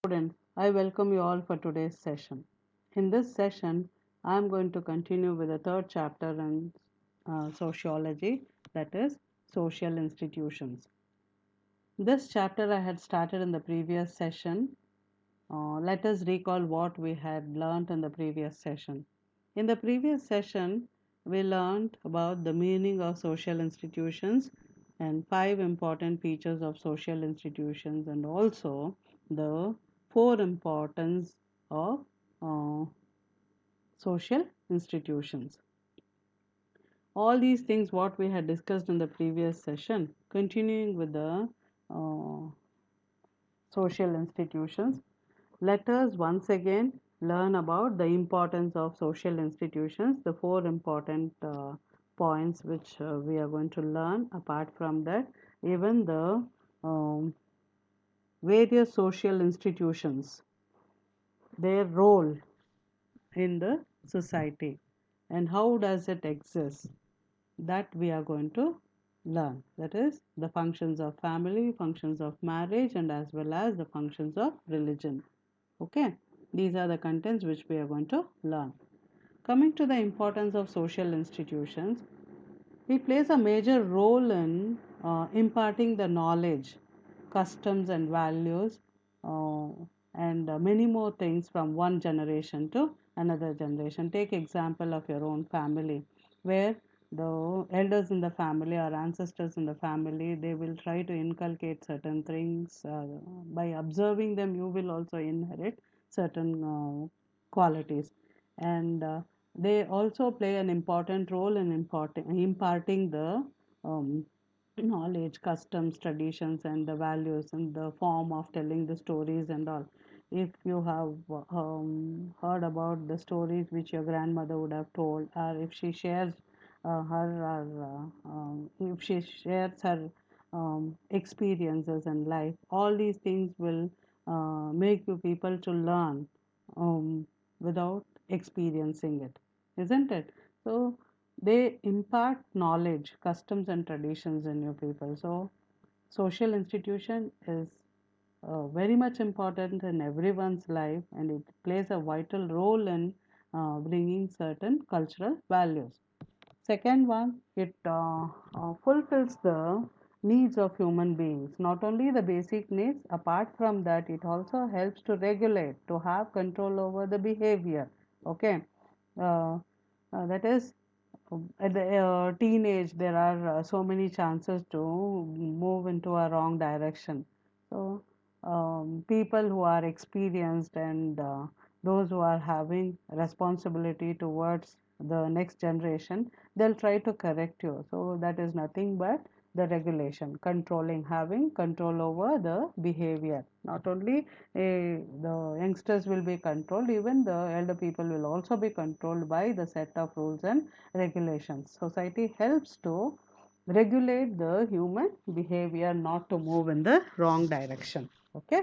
Students, I welcome you all for today's session. In this session, I am going to continue with the third chapter in sociology, that is, social institutions. This chapter I had started in the previous session. Let us recall what we had learned in the previous session. In the previous session, we learned about the meaning of social institutions and five important features of social institutions, and also the four importance of uh, social institutions. All these things what we had discussed in the previous session, continuing with the uh, social institutions. Let us once again learn about the importance of social institutions, the four important points which we are going to learn. Apart from that, even the um, various social institutions, their role in the society, and how does it exist, that we are going to learn. That is the functions of family, functions of marriage, and as well as the functions of religion. Okay, these are the contents which we are going to learn. Coming to the importance of social institutions, it plays a major role in imparting the knowledge, customs, and values, uh, and many more things from one generation to another generation. Take example of your own family, where the elders in the family or ancestors in the family, they will try to inculcate certain things. By observing them, you will also inherit certain qualities, and they also play an important role in imparting the um, knowledge, customs, traditions, and the values in the form of telling the stories and all. If you have heard about the stories which your grandmother would have told, or if she shares if she shares her experiences in life, all these things will make you people to learn without experiencing it, isn't it? So they impart knowledge, customs, and traditions in your people. So social institution is very much important in everyone's life, and it plays a vital role in bringing certain cultural values. Second one, it fulfills the needs of human beings, not only the basic needs. Apart from that, it also helps to regulate, to have control over the behavior. Okay, uh, that is, at the teenage, there are so many chances to move into a wrong direction. So people who are experienced and those who are having responsibility towards the next generation, they'll try to correct you. So that is nothing but the regulation, controlling, having control over the behavior. Not only the youngsters will be controlled, even the elder people will also be controlled by the set of rules and regulations. Society helps to regulate the human behavior not to move in the wrong direction. Okay,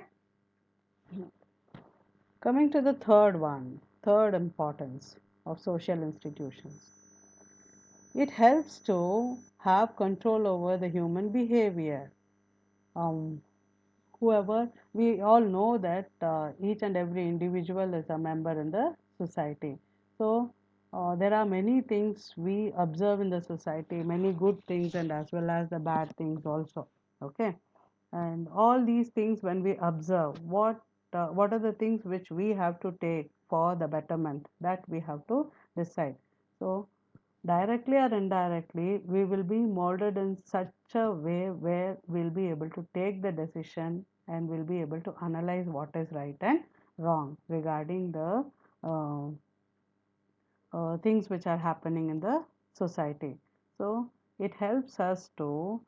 coming to the third one, third importance of social institutions, it helps to have control over the human behavior. um, Whoever, we all know that each and every individual is a member in the society. So there are many things we observe in the society, many good things and as well as the bad things also. Okay, and all these things, when we observe, what are the things which we have to take for the betterment, that we have to decide. So directly or indirectly, we will be molded in such a way where we'll be able to take the decision and we'll be able to analyze what is right and wrong regarding the uh, things which are happening in the society. So it helps us to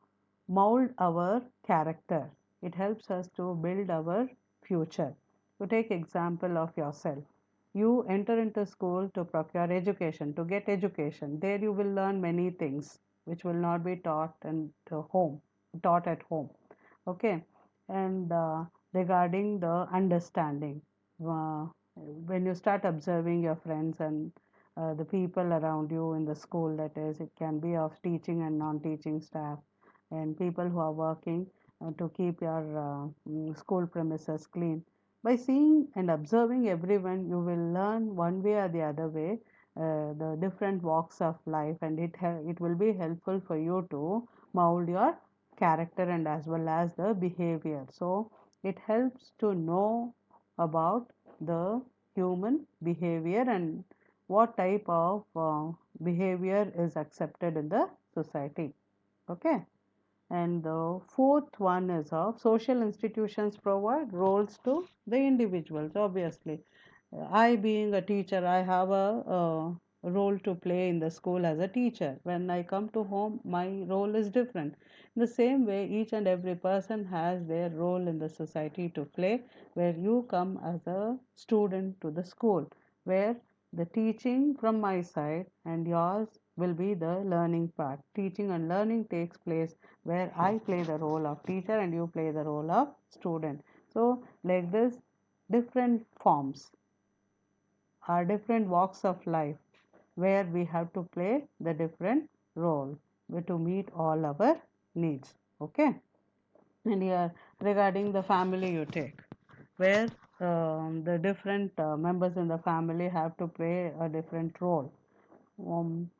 mold our character. It helps us to build our future. To take example of yourself, you enter into school to procure education, to get education. There you will learn many things which will not be taught in the home, taught at home. Okay, and regarding the understanding, uh, when you start observing your friends and the people around you in the school, that is, it can be of teaching and non-teaching staff and people who are working to keep your school premises clean. By seeing and observing everyone, you will learn one way or the other way the different walks of life, and it will be helpful for you to mold your character and as well as the behavior. So it helps to know about the human behavior and what type of behavior is accepted in the society. Okay. And the fourth one is of social institutions provide roles to the individuals. Obviously, I being a teacher, I have a role to play in the school as a teacher. When I come to home, my role is different. In the same way, each and every person has their role in the society to play, where you come as a student to the school, where the teaching from my side and yours will be the learning part. Teaching and learning takes place where I play the role of teacher and you play the role of student. So, like this, different forms are different walks of life where we have to play the different role to meet all our needs. Okay. And here regarding the family you take, where the different members in the family have to play a different role,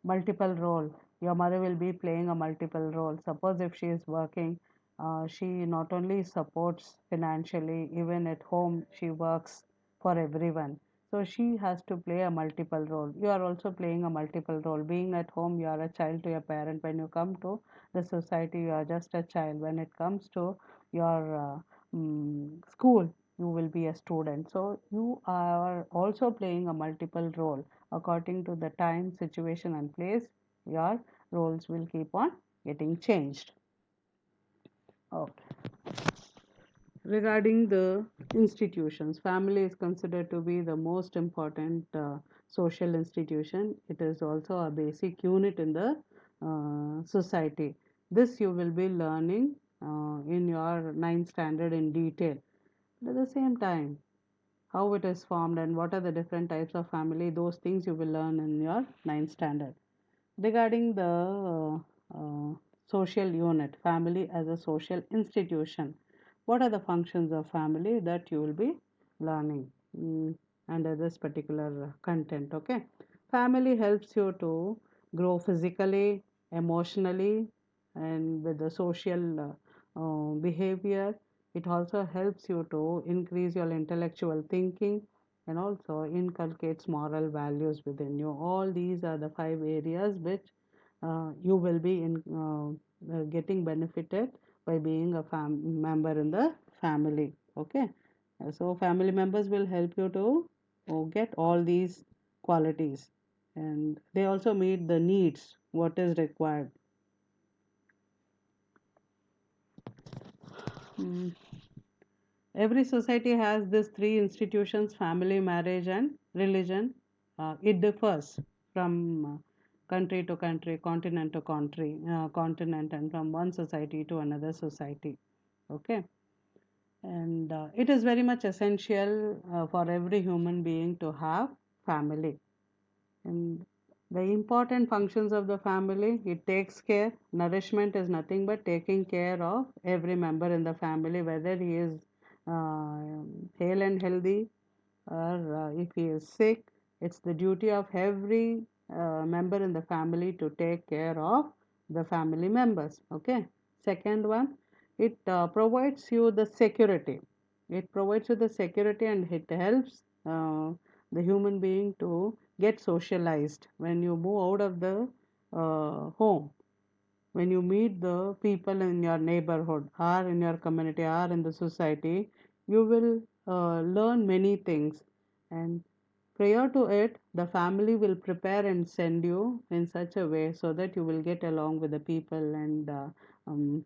multiple role. Your mother will be playing a multiple role. Suppose if she is working, she not only supports financially, even at home she works for everyone. So she has to play a multiple role. You are also playing a multiple role. Being at home, you are a child to your parent. When you come to the society, you are just a child. When it comes to your school, you will be a student. So you are also playing a multiple role according to the time, situation, and place. Your roles will keep on getting changed. Okay. Regarding the institutions, family is considered to be the most important social institution. It is also a basic unit in the society. This you will be learning in your ninth standard in detail. But at the same time, how it is formed and what are the different types of family, those things you will learn in your ninth standard. Regarding the social unit, family as a social institution, what are the functions of family that you will be learning under this particular content? Okay, family helps you to grow physically, emotionally, and with the social behavior. It also helps you to increase your intellectual thinking and also inculcates moral values within you. All these are the five areas which you will be getting benefited by being a member in the family. Okay. So family members will help you to get all these qualities, and they also meet the needs what is required. Mm. Every society has these three institutions: family, marriage, and religion. It differs from country to country, continent to country, continent, and from one society to another society. Okay, and it is very much essential for every human being to have family. And the important functions of the family, it takes care. Nourishment is nothing but taking care of every member in the family, whether he is hale and healthy or if he is sick. It's the duty of every member in the family to take care of the family members. Okay. Second one, it provides you the security. It provides you the security and it helps the human being to get socialized. When you move out of the home, when you meet the people in your neighborhood or in your community or in the society, you will learn many things. And prior to it, the family will prepare and send you in such a way so that you will get along with the people and um,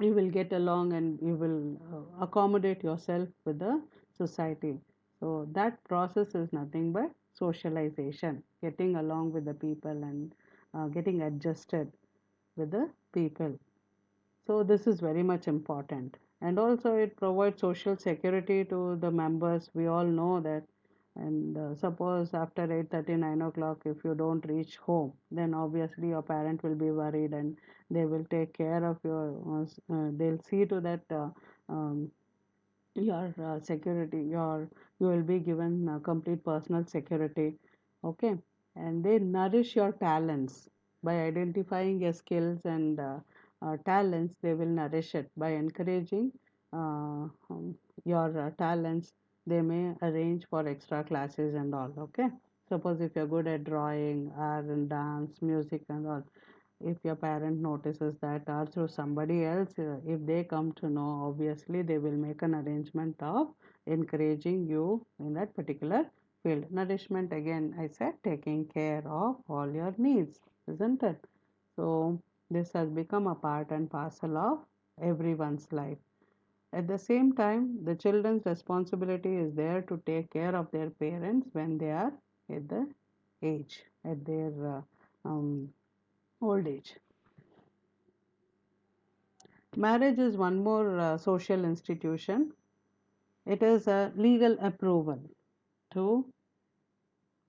you will get along and you will accommodate yourself with the society. So that process is nothing but socialization, getting along with the people and getting adjusted with the people. So this is very much important. And also it provides social security to the members. We all know that. And suppose after 8:30, 9 o'clock, if you don't reach home, then obviously your parent will be worried and they will take care of your, they'll see to that um, your security, you will be given complete personal security. Okay, and they nourish your talents by identifying your skills and talents. They will nourish it by encouraging your talents. They may arrange for extra classes and all. Okay, suppose if you're good at drawing, art and dance, music and all, if your parent notices that, or through somebody else, if they come to know, obviously they will make an arrangement of encouraging you in that particular field. Nourishment, again I said, taking care of all your needs, isn't it? So this has become a part and parcel of everyone's life. At the same time, the children's responsibility is there to take care of their parents when they are at the age, at their old age. Marriage is one more social institution. It is a legal approval to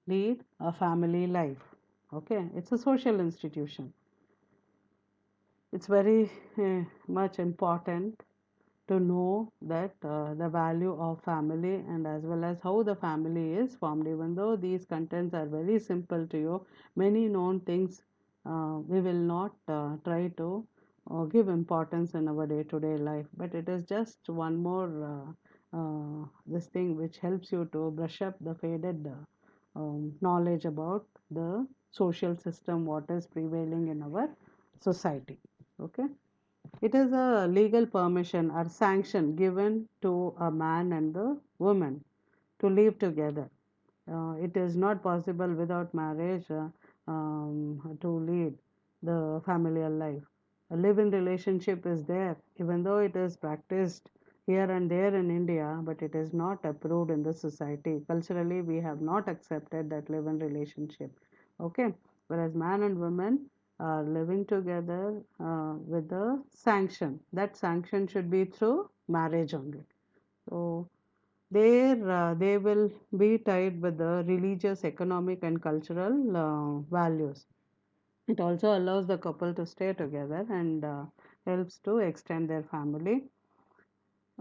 lead a family life. Okay, it's a social institution. It's very much important to know that the value of family and as well as how the family is formed. Even though these contents are very simple to you, many known things we will not try to give importance in our day-to-day life, but it is just one more this thing which helps you to brush up the faded knowledge about the social system, what is prevailing in our society. Okay, it is a legal permission or sanction given to a man and the woman to live together. It is not possible without marriage to lead the familial life. A live-in relationship is there, even though it is practiced here and there in India, but it is not approved in the society. Culturally, we have not accepted that live-in relationship. Okay, whereas man and woman are living together with a sanction. That sanction should be through marriage only. So there, they will be tied with the religious, economic, and cultural values. It also allows the couple to stay together and helps to extend their family.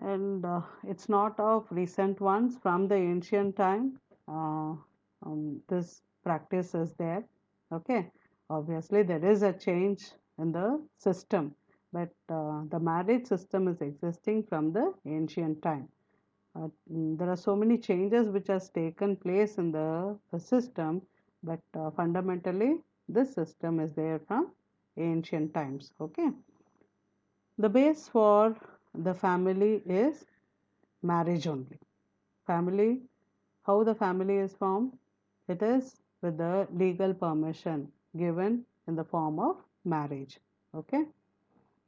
And it's not of recent ones, from the ancient time. Uh, this practice is there. Okay, obviously there is a change in the system, but the marriage system is existing from the ancient time. There are so many changes which has taken place in the system, but fundamentally this system is there from ancient times. Okay, the base for the family is marriage only. Family, how the family is formed? It is with the legal permission given in the form of marriage. Okay,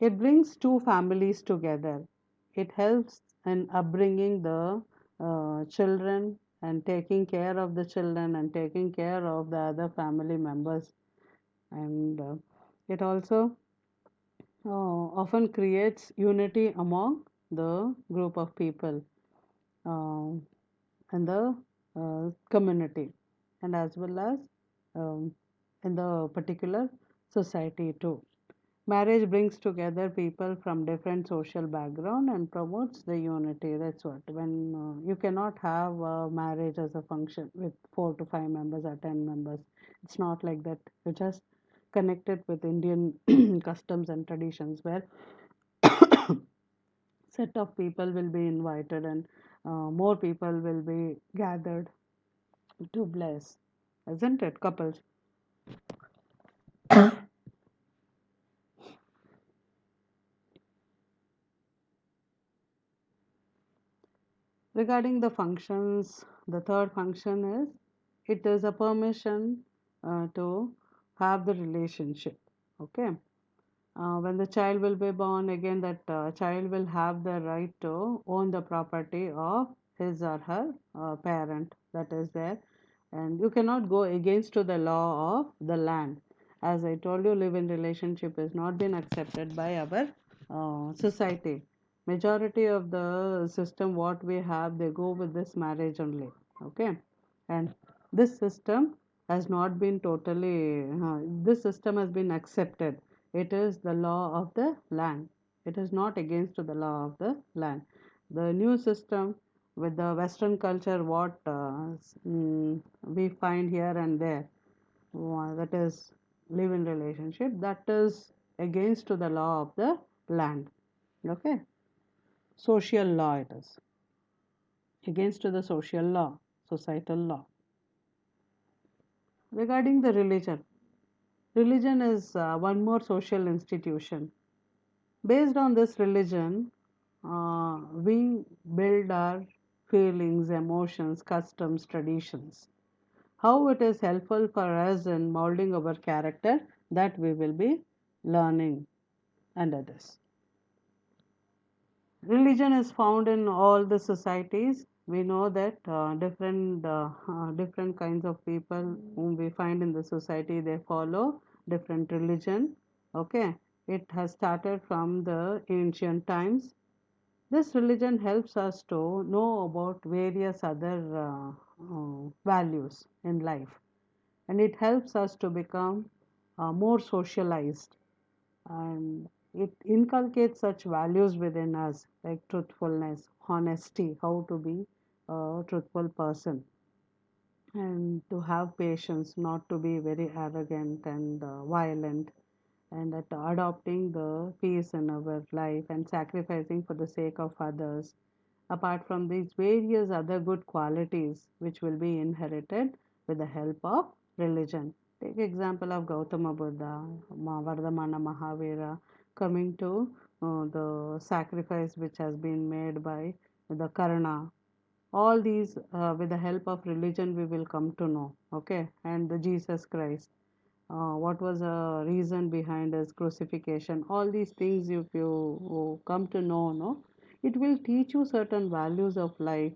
it brings two families together. It helps in upbringing the children and taking care of the children and taking care of the other family members. And it also often creates unity among the group of people uh, in the community, and as well as um, in the particular society too. Marriage brings together people from different social background and promotes the unity. That's what. When you cannot have marriage as a function with 4 to 5 members or 10 members, it's not like that. You just connect it with Indian customs and traditions, where set of people will be invited and more people will be gathered to bless, isn't it? Couples. Regarding the functions, the third function is, it is a permission to have the relationship. Okay. When the child will be born, again that child will have the right to own the property of his or her parent that is there, and you cannot go against to the law of the land. As I told you, live-in relationship is not been accepted by our society. Majority of the system what we have, they go with this marriage only. Okay, and this system has not been totally this system has been accepted. It is the law of the land. It is not against the law of the land. the new system with the Western culture, what we find here and there, that is live in relationship, that is against to the law of the land. Okay, social law it is against to the social law, societal law. Regarding the religion, religion is one more social institution. Based on this religion, we build our feelings, emotions, customs, traditions. How it is helpful for us in molding our character, that we will be learning under this. Religion is found in all the societies. We know that different kinds of people whom we find in the society, they follow different religion. Okay, it has started from the ancient times. This religion helps us to know about various other values in life, and it helps us to become more socialized, and it inculcates such values within us like truthfulness, honesty, how to be a truthful person, and to have patience, not to be very arrogant and violent, and at adopting the peace in our life and sacrificing for the sake of others. Apart from these various other good qualities which will be inherited with the help of religion. Take example of Gautama Buddha, Vardhamana Mahavira, coming to the sacrifice which has been made by the Karna. All these with the help of religion we will come to know. Okay, and the Jesus Christ, what was the reason behind his crucifixion, all these things if you come to know, no, it will teach you certain values of life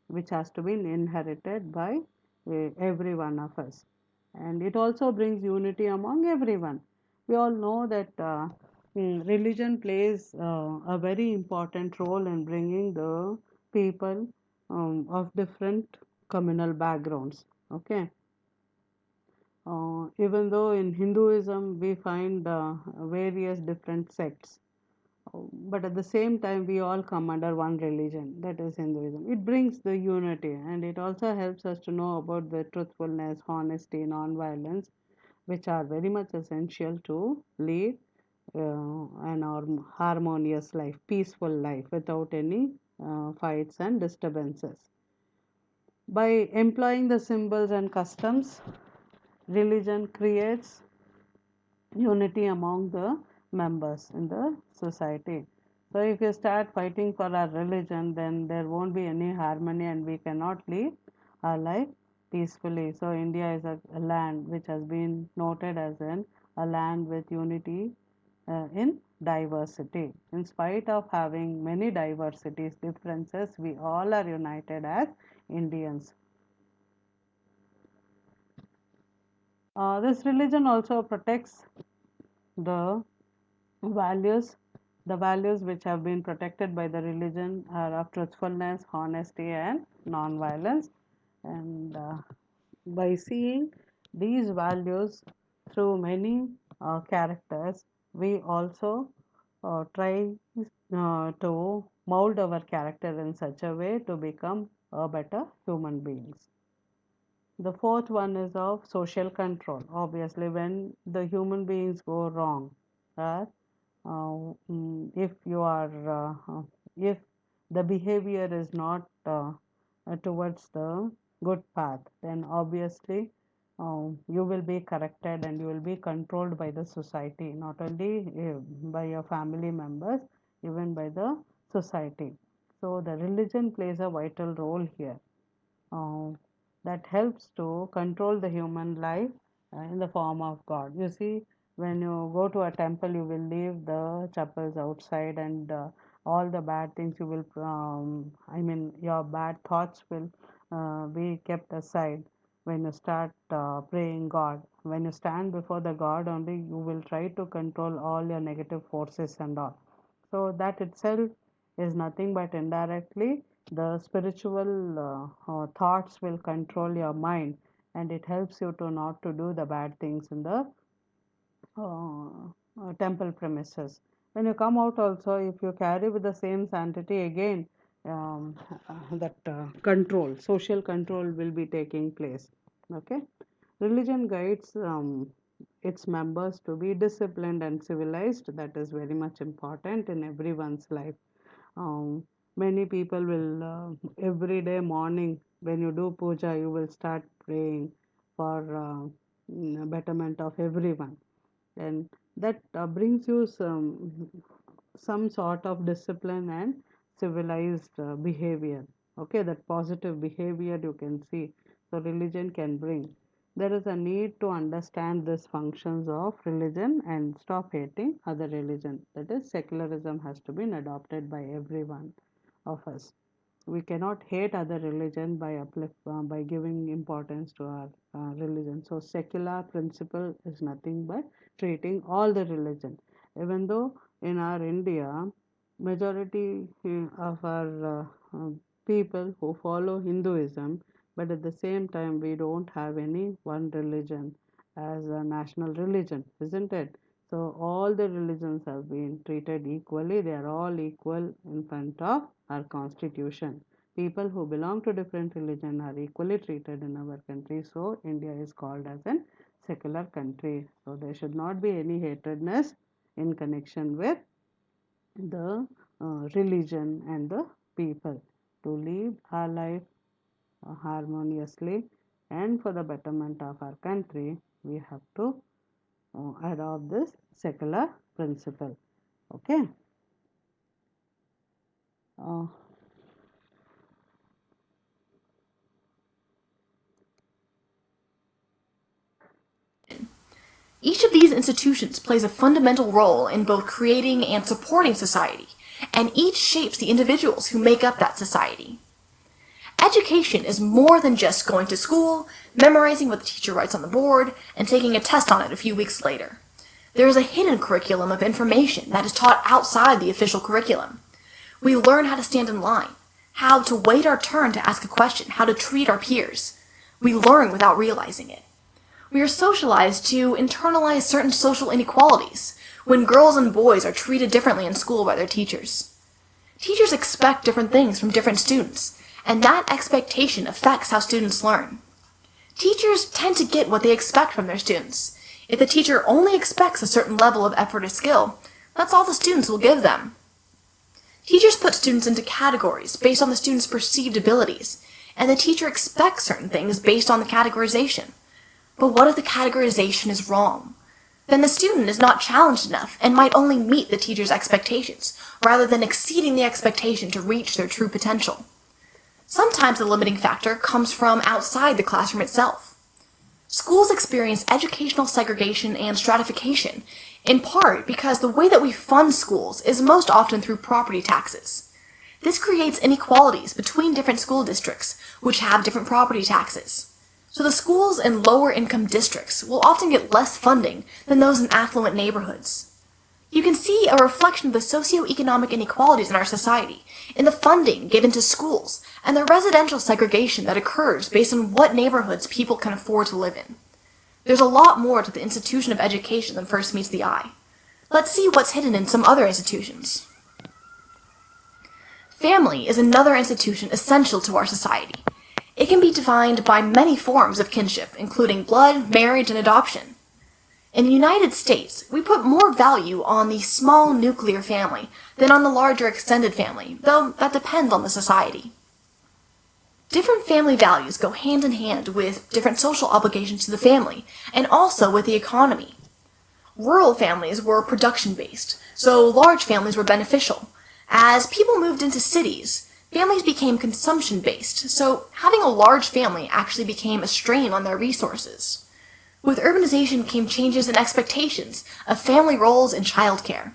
which has to be inherited by every one of us, and it also brings unity among everyone. We all know that religion plays a very important role in bringing the people of different communal backgrounds. Okay, even though in Hinduism we find various different sects, but at the same time we all come under one religion, that is Hinduism. It brings the unity, and it also helps us to know about the truthfulness, honesty, non-violence, which are very much essential to lead an harmonious life, peaceful life without any fights and disturbances. By employing the symbols and customs, religion creates unity among the members in the society. So, if you start fighting for our religion, then there won't be any harmony and we cannot live our life peacefully. So, India is a land which has been noted as a land with unity in diversity. In spite of having many diversities, differences, we all are united as Indians. This religion also protects the values. The values which have been protected by the religion are of truthfulness, honesty, and non-violence. And by seeing these values through many characters, we also try to mold our character in such a way to become a better human beings. The fourth one is of social control. Obviously, when the human beings go wrong, uh, if you are if the behavior is not towards the good path, then obviously you will be corrected and you will be controlled by the society, not only by your family members, even by the society. So the religion plays a vital role here, uh, that helps to control the human life in the form of God. You see, when you go to a temple, you will leave the chappals outside, and all the bad things you will, your bad thoughts will be kept aside. When you start praying God, when you stand before the God only, you will try to control all your negative forces and all. So that itself is nothing but indirectly the spiritual thoughts will control your mind, and it helps you to not to do the bad things in the temple premises. When you come out also, if you carry with the same sanctity again, control, social control will be taking place. Okay, religion guides its members to be disciplined and civilized. That is very much important in everyone's life. um, Many people will every day morning when you do puja, you will start praying for betterment of everyone, and that brings you some sort of discipline and civilized behavior. Okay, that positive behavior you can see, so religion can bring. There is a need to understand these functions of religion and stop hating other religion. That is, secularism has to be adopted by everyone of us. We cannot hate other religion by by giving importance to our religion. So secular principle is nothing but treating all the religion. Even though in our India, majority of our people who follow Hinduism, but at the same time we don't have any one religion as a national religion, isn't it? So all the religions have been treated equally. They are all equal in front of our constitution. People who belong to different religion are equally treated in our country. So India is called as an secular country. So there should not be any hatredness in connection with the religion and the people. To live our life harmoniously and for the betterment of our country, we have to adopt this secular principle. Okay. uh, Each of these institutions plays a fundamental role in both creating and supporting society, and each shapes the individuals who make up that society. Education is more than just going to school, memorizing what the teacher writes on the board, and taking a test on it a few weeks later. There is a hidden curriculum of information that is taught outside the official curriculum. We learn how to stand in line, how to wait our turn to ask a question, how to treat our peers. We learn without realizing it. We are socialized to internalize certain social inequalities when girls and boys are treated differently in school by their teachers. Teachers expect different things from different students, and that expectation affects how students learn. Teachers tend to get what they expect from their students. If the teacher only expects a certain level of effort or skill, that's all the students will give them. Teachers put students into categories based on the student's perceived abilities, and the teacher expects certain things based on the categorization. But what if the categorization is wrong? Then the student is not challenged enough and might only meet the teacher's expectations, rather than exceeding the expectation to reach their true potential. Sometimes the limiting factor comes from outside the classroom itself. Schools experience educational segregation and stratification, in part because the way that we fund schools is most often through property taxes. This creates inequalities between different school districts, which have different property taxes. So the schools in lower income districts will often get less funding than those in affluent neighborhoods. You can see a reflection of the socioeconomic inequalities in our society in the funding given to schools and the residential segregation that occurs based on what neighborhoods people can afford to live in. There's a lot more to the institution of education than first meets the eye. Let's see what's hidden in some other institutions. Family is another institution essential to our society. It can be defined by many forms of kinship, including blood, marriage, and adoption. In the United States, we put more value on the small nuclear family than on the larger extended family, though that depends on the society. Different family values go hand in hand with different social obligations to the family, and also with the economy. Rural families were production-based, so large families were beneficial. As people moved into cities, families became consumption-based, so having a large family actually became a strain on their resources. With urbanization came changes in expectations of family roles in childcare.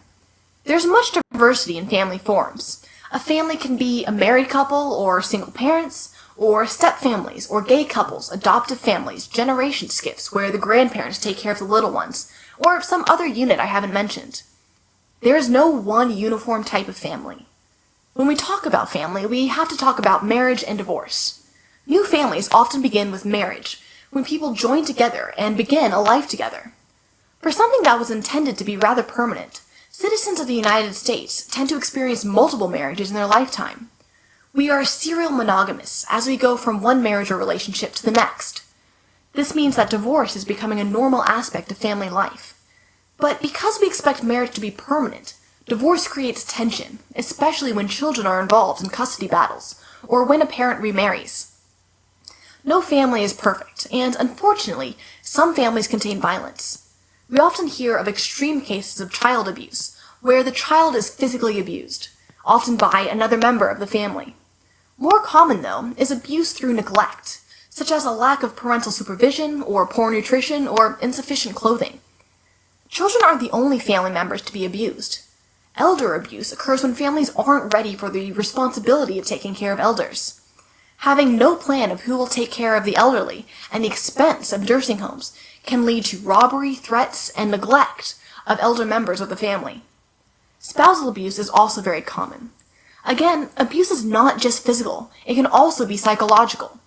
There's much diversity in family forms. A family can be a married couple or single parents, or step-families or gay couples, adoptive families, generation skips where the grandparents take care of the little ones, or some other unit I haven't mentioned. There is no one uniform type of family. When we talk about family, we have to talk about marriage and divorce. New families often begin with marriage, when people join together and begin a life together. For something that was intended to be rather permanent, citizens of the United States tend to experience multiple marriages in their lifetime. We are serial monogamous as we go from one marriage or relationship to the next. This means that divorce is becoming a normal aspect of family life. But because we expect marriage to be permanent, divorce creates tension, especially when children are involved in custody battles or when a parent remarries. No family is perfect, and unfortunately, some families contain violence. We often hear of extreme cases of child abuse, where the child is physically abused, often by another member of the family. More common, though, is abuse through neglect, such as a lack of parental supervision, or poor nutrition, or insufficient clothing. Children aren't the only family members to be abused. Elder abuse occurs when families aren't ready for the responsibility of taking care of elders. Having no plan of who will take care of the elderly and the expense of nursing homes can lead to robbery, threats, and neglect of elder members of the family. Spousal abuse is also very common. Again, abuse is not just physical, it can also be psychological.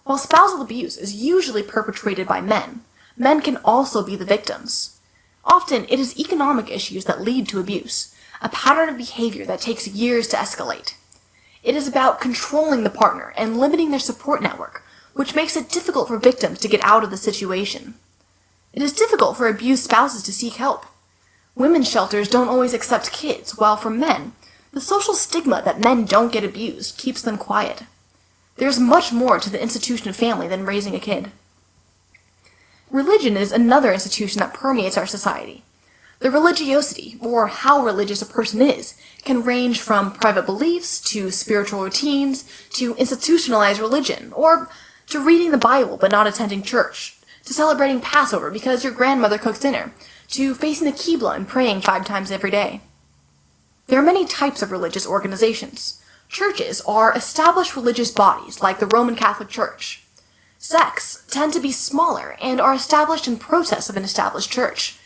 While spousal abuse is usually perpetrated by men, men can also be the victims. Often, it is economic issues that lead to abuse, a pattern of behavior that takes years to escalate. It is about controlling the partner and limiting their support network, which makes it difficult for victims to get out of the situation. It is difficult for abused spouses to seek help. Women's shelters don't always accept kids, while for men, the social stigma that men don't get abused keeps them quiet. There's much more to the institution of family than raising a kid. Religion is another institution that permeates our society. The religiosity, or how religious a person is, can range from private beliefs to spiritual routines to institutionalized religion, or to reading the Bible but not attending church, to celebrating Passover because your grandmother cooks dinner, to facing the Qibla and praying 5 times every day. There are many types of religious organizations. Churches are established religious bodies like the Roman Catholic Church. Sects tend to be smaller and are established in protest of an established church.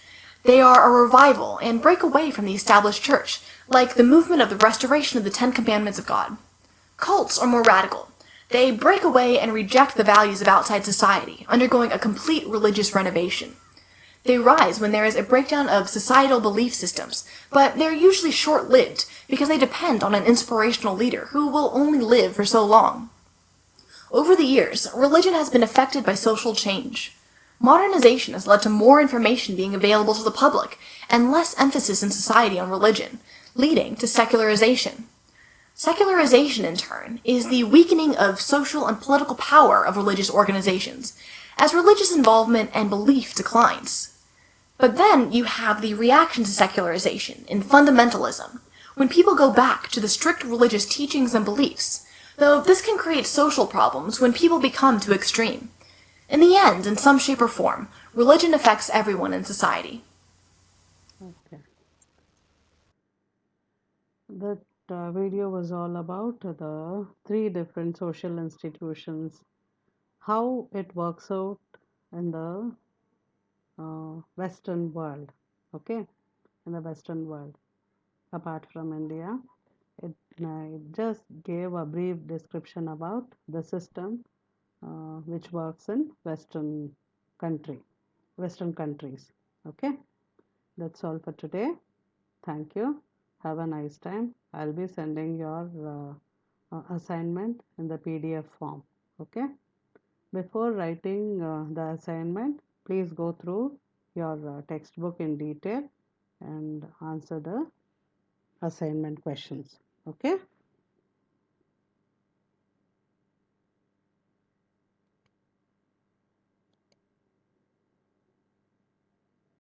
They are a revival and break away from the established church, like the movement of the restoration of the 10 Commandments of God. Cults are more radical. They break away and reject the values of outside society, undergoing a complete religious renovation. They rise when there is a breakdown of societal belief systems, but they're usually short-lived because they depend on an inspirational leader who will only live for so long. Over the years, religion has been affected by social change. Modernization has led to more information being available to the public and less emphasis in society on religion, leading to secularization. Secularization, in turn, is the weakening of social and political power of religious organizations, as religious involvement and belief declines. But then you have the reaction to secularization in fundamentalism, when people go back to the strict religious teachings and beliefs, though this can create social problems when people become too extreme. In the end, in some shape or form, religion affects everyone in society. Okay. That video was all about the 3 different social institutions, how it works out in the Western world, okay, in the Western world, apart from India. It just gave a brief description about the system which works in Western countries. Okay, that's all for today. Thank you. Have a nice time. I'll be sending your assignment in the PDF form. Okay. Before writing the assignment, please go through your textbook in detail and answer the assignment questions. Okay.